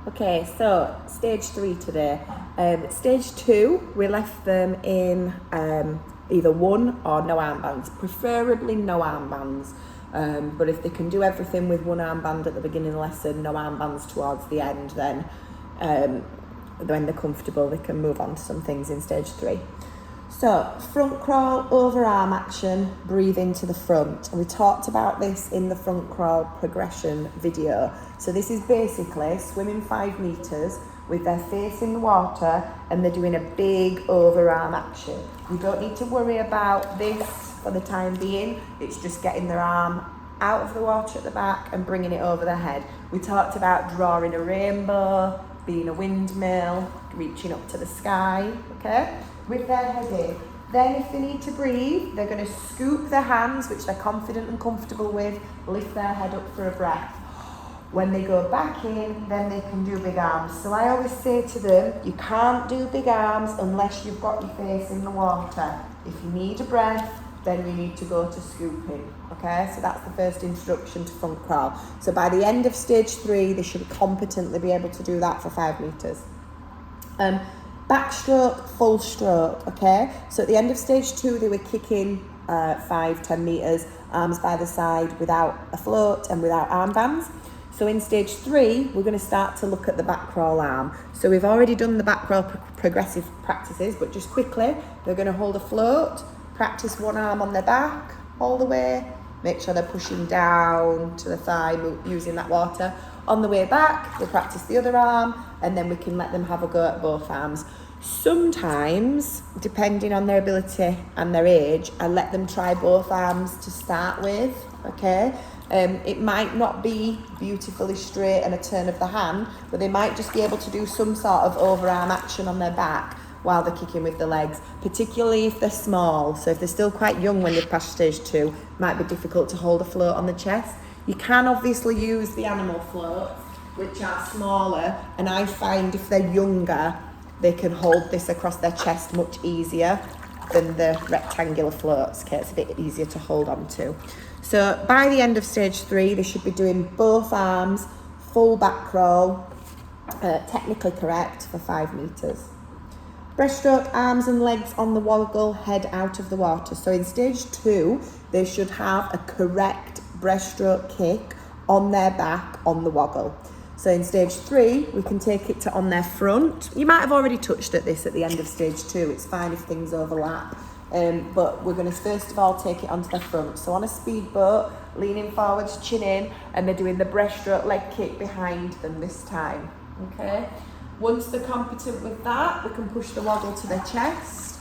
Okay, so stage 3 today. Stage 2, we left them in either one or no armbands, preferably no armbands. But if they can do everything with one armband at the beginning of the lesson, no armbands towards the end, then when they're comfortable, they can move on to some things in stage 3. So, front crawl, overarm action, breathe into the front. And we talked about this in the front crawl progression video. So this is basically swimming 5 metres with their face in the water and they're doing a big overarm action. You don't need to worry about this for the time being. It's just getting their arm out of the water at the back and bringing it over their head. We talked about drawing a rainbow, being a windmill, reaching up to the sky, okay? With their head in. Then if they need to breathe, they're going to scoop their hands, which they're confident and comfortable with, lift their head up for a breath. When they go back in, then they can do big arms. So I always say to them, you can't do big arms unless you've got your face in the water. If you need a breath, then you need to go to scooping, okay? So that's the first introduction to front crawl. So by the end of stage 3, they should competently be able to do that for 5 metres. Backstroke, full stroke, okay? So at the end of stage 2, they were kicking 5-10 metres, arms by the side without a float and without armbands. So in stage 3, we're going to start to look at the back crawl arm. So we've already done the back crawl progressive practices, but just quickly, they're going to hold a float, practice one arm on their back all the way, make sure they're pushing down to the thigh using that water. On the way back, they practice the other arm, and then we can let them have a go at both arms. Sometimes, depending on their ability and their age, I let them try both arms to start with, okay? It might not be beautifully straight and a turn of the hand, but they might just be able to do some sort of overarm action on their back while they're kicking with the legs, particularly if they're small. So if they're still quite young when they've passed stage 2, it might be difficult to hold a float on the chest. You can obviously use the animal floats, which are smaller, and I find if they're younger, they can hold this across their chest much easier than the rectangular floats, okay? It's a bit easier to hold on to. So by the end of stage 3, they should be doing both arms, full back crawl, technically correct for 5 metres. Breaststroke, arms and legs on the woggle, head out of the water. So in stage 2, they should have a correct breaststroke kick on their back on the woggle. So in stage 3, we can take it to on their front. You might have already touched at this at the end of stage 2. It's fine if things overlap. But we're going to first of all take it onto their front. So on a speedboat, leaning forwards, chin in, and they're doing the breaststroke leg kick behind them this time. Okay? Once they're competent with that, we can push the woggle to their chest,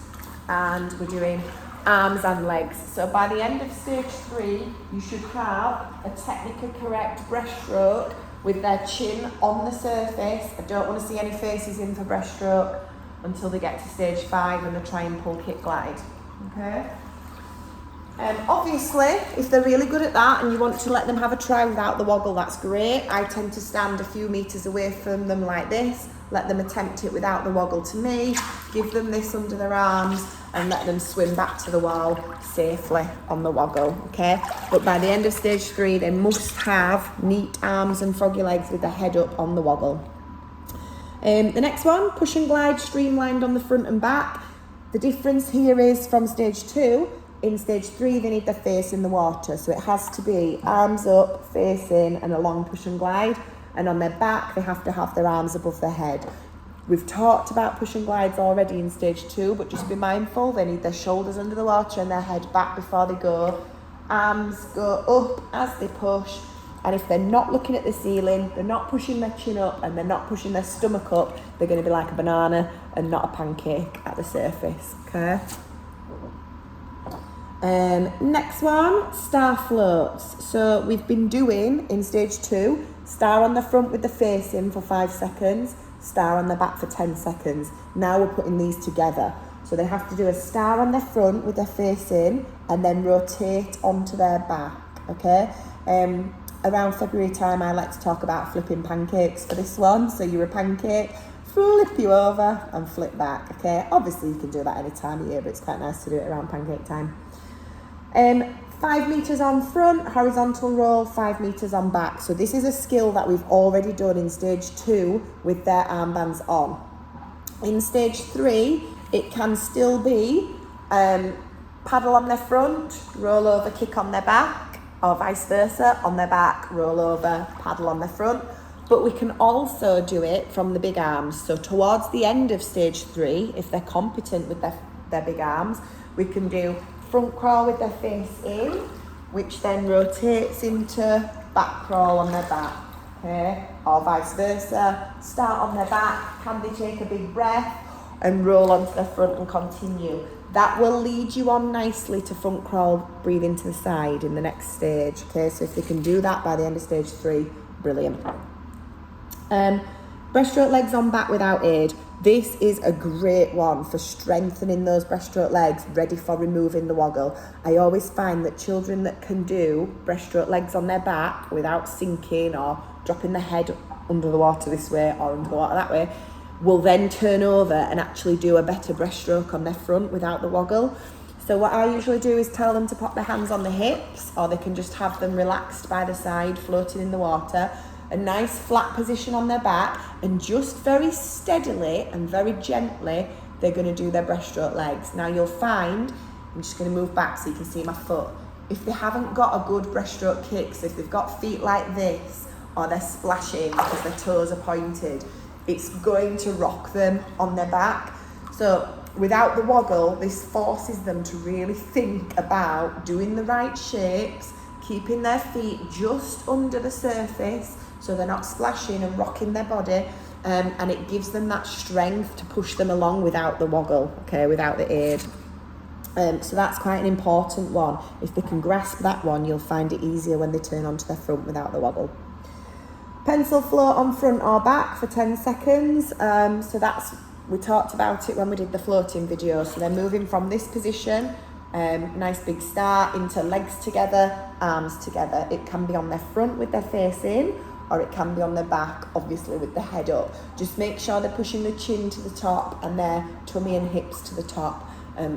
and we're doing arms and legs. So by the end of stage 3, you should have a technically correct breaststroke with their chin on the surface. I don't want to see any faces in for breaststroke until they get to stage 5 and the try and pull kick glide. Okay? Obviously, if they're really good at that and you want to let them have a try without the woggle, that's great. I tend to stand a few metres away from them like this, let them attempt it without the woggle to me, give them this under their arms, and let them swim back to the wall safely on the woggle, okay? But by the end of stage 3, they must have neat arms and froggy legs with their head up on the woggle. The next one, push and glide, streamlined on the front and back. The difference here is from stage 2, in stage 3, they need their face in the water. So it has to be arms up, face in, and a long push and glide. And on their back, they have to have their arms above their head. We've talked about push and glides already in stage 2, but just be mindful, they need their shoulders under the water and their head back before they go. Arms go up as they push. And if they're not looking at the ceiling, they're not pushing their chin up, and they're not pushing their stomach up, they're going to be like a banana and not a pancake at the surface, okay? Next one, star floats. So we've been doing, in stage 2, star on the front with the face in for 5 seconds, star on the back for 10 seconds. Now we're putting these together. So they have to do a star on their front with their face in, and then rotate onto their back, okay? Around February time, I like to talk about flipping pancakes for this one. So you're a pancake, flip you over and flip back, okay? Obviously, you can do that any time of year, but it's quite nice to do it around pancake time. 5 meters on front, horizontal roll, 5 meters on back. So this is a skill that we've already done in stage 2 with their armbands on. In stage 3, it can still be paddle on their front, roll over, kick on their back, or vice versa, on their back, roll over, paddle on their front. But we can also do it from the big arms. So towards the end of stage 3, if they're competent with their big arms, we can do front crawl with their face in, which then rotates into back crawl on their back, okay? Or vice versa, start on their back, can they take a big breath and roll onto their front and continue. That will lead you on nicely to front crawl, breathe into the side in the next stage, okay? So if they can do that by the end of stage 3, brilliant. Breaststroke legs on back without aid. This is a great one for strengthening those breaststroke legs, ready for removing the woggle. I always find that children that can do breaststroke legs on their back without sinking or dropping the head under the water this way or under the water that way, will then turn over and actually do a better breaststroke on their front without the woggle. So what I usually do is tell them to pop their hands on the hips, or they can just have them relaxed by the side, floating in the water. A nice flat position on their back, and just very steadily and very gently they're going to do their breaststroke legs. Now you'll find, I'm just going to move back so you can see my foot, if they haven't got a good breaststroke kick, so if they've got feet like this or they're splashing because their toes are pointed, it's going to rock them on their back. So without the woggle, this forces them to really think about doing the right shapes, keeping their feet just under the surface so they're not splashing and rocking their body, and it gives them that strength to push them along without the woggle, okay, without the aid. So that's quite an important one. If they can grasp that one, you'll find it easier when they turn onto their front without the woggle. Pencil float on front or back for 10 seconds. So that's, we talked about it when we did the floating video. So they're moving from this position, nice big start, into legs together, arms together. It can be on their front with their face in, or it can be on their back, obviously with the head up. Just make sure they're pushing the chin to the top and their tummy and hips to the top,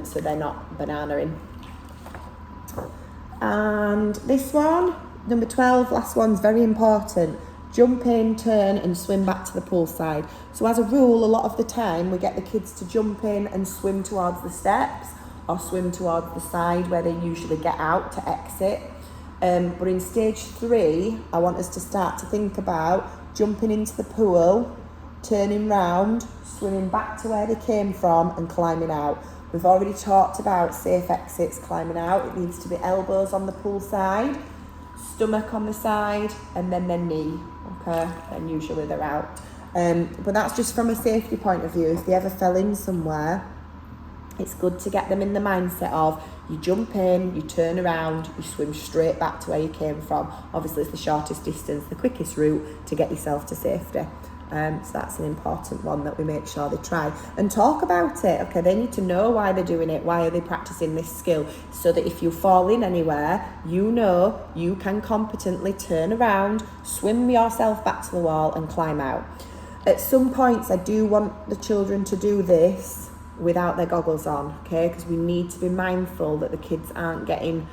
so they're not bananaing. And this one, number 12, last one's very important. Jump in, turn and swim back to the pool side. So as a rule, a lot of the time we get the kids to jump in and swim towards the steps or swim towards the side where they usually get out to exit. But in stage 3, I want us to start to think about jumping into the pool, turning round, swimming back to where they came from and climbing out. We've already talked about safe exits climbing out. It needs to be elbows on the pool side, stomach on the side, and then their knee, okay? And usually they're out. But that's just from a safety point of view. If they ever fell in somewhere, it's good to get them in the mindset of you jump in, you turn around, you swim straight back to where you came from. Obviously, it's the shortest distance, the quickest route to get yourself to safety. So that's an important one that we make sure they try. And talk about it, okay? They need to know why they're doing it, why are they practicing this skill, so that if you fall in anywhere, you know you can competently turn around, swim yourself back to the wall and climb out. At some points, I do want the children to do this without their goggles on, okay? Because we need to be mindful that the kids aren't getting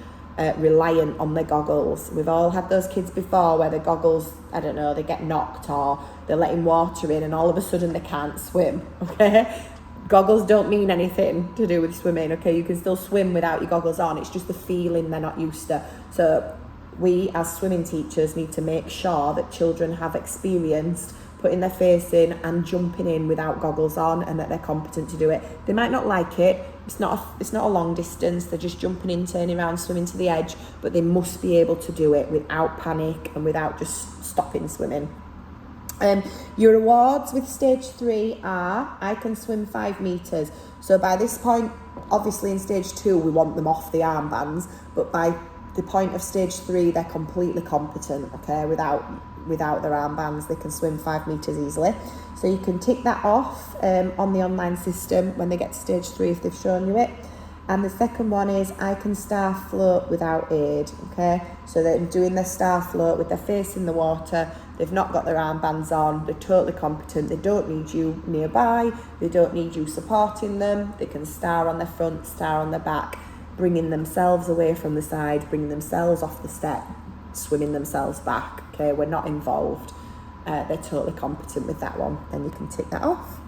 reliant on their goggles. We've all had those kids before where the goggles, I don't know, they get knocked or they're letting water in and all of a sudden they can't swim, okay? Goggles don't mean anything to do with swimming, okay? You can still swim without your goggles on. It's just the feeling they're not used to. So we as swimming teachers need to make sure that children have experienced putting their face in and jumping in without goggles on, and that they're competent to do it. They might not like it. It's not a long distance. They're just jumping in, turning around, swimming to the edge, but they must be able to do it without panic and without just stopping swimming. Your awards with stage 3 are, I can swim 5 meters. So by this point, obviously in stage 2, we want them off the armbands, but by the point of stage 3, they're completely competent, okay, without their armbands. They can swim 5 meters easily. So you can tick that off on the online system when they get to stage 3 if they've shown you it. And the second one is I can star float without aid, okay? So they're doing their star float with their face in the water. They've not got their armbands on. They're totally competent. They don't need you nearby. They don't need you supporting them. They can star on their front, star on their back. bringing themselves away from the side, bringing themselves off the step, swimming themselves back. Okay, we're not involved. They're totally competent with that one. Then you can tick that off.